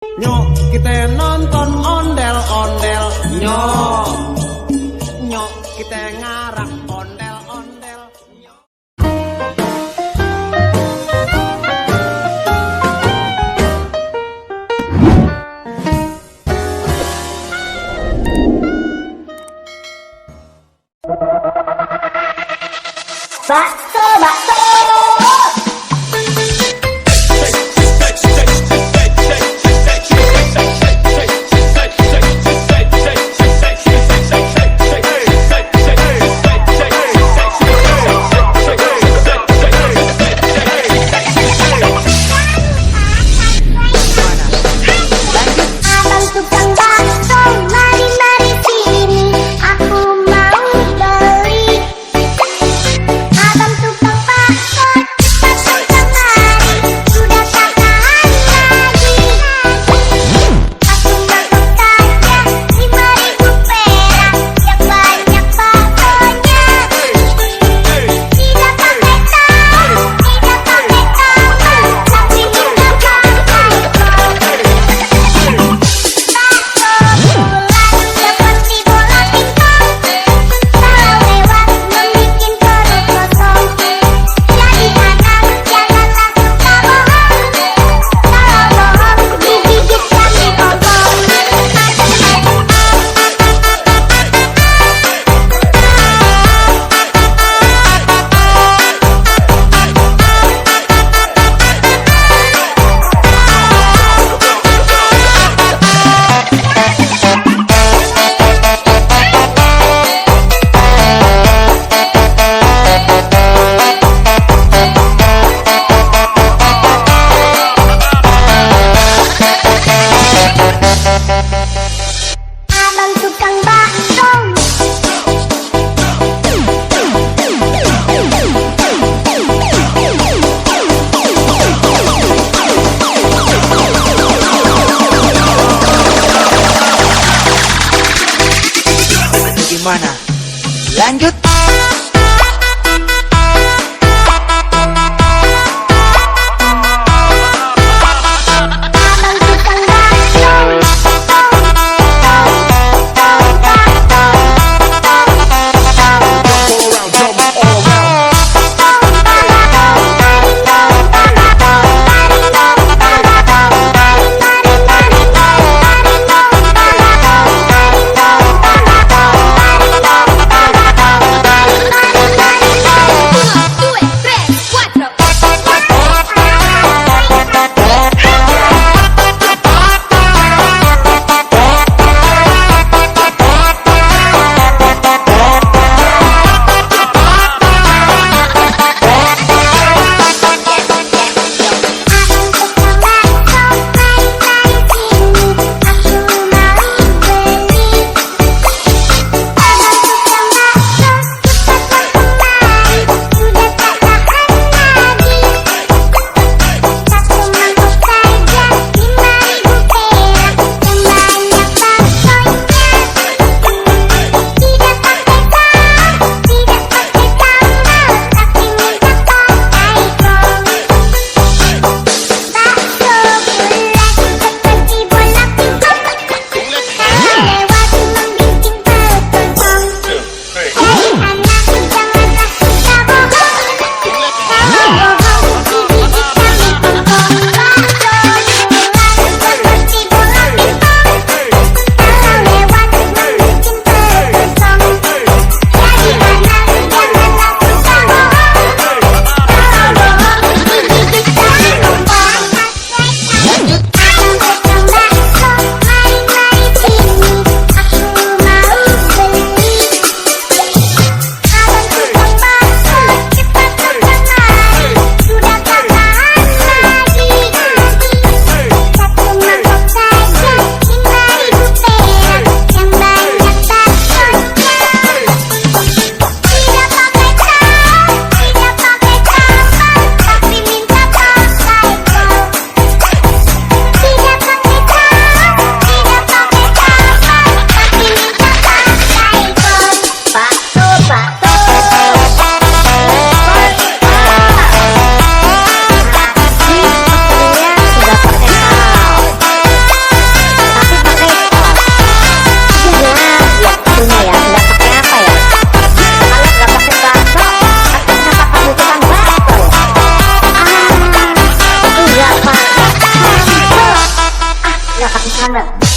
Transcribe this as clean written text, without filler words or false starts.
Nyok kita nonton ondel-ondel. Nyok nyok kita ngarang ondel-ondel. Bakso, bakso. Abang tukang bakso, mari mari sini, aku mau beli. Abang tukang bakso, cepat kemari, sudah tak tahan lagi. Aku makan saja 5.000 perak, yang banyak baksonya. Tidak pakai tahu, tidak pakai tambah, tapi tidak pakai seperti bola pingpong, kalau lewat membikin perut kosong. Jadi anak janganlah suka bohong, kalau bohong digigit kami gonggong. Abang tukang bakso. Gimana? Lanjut. Abang tukang bakso. Silahkan di sana.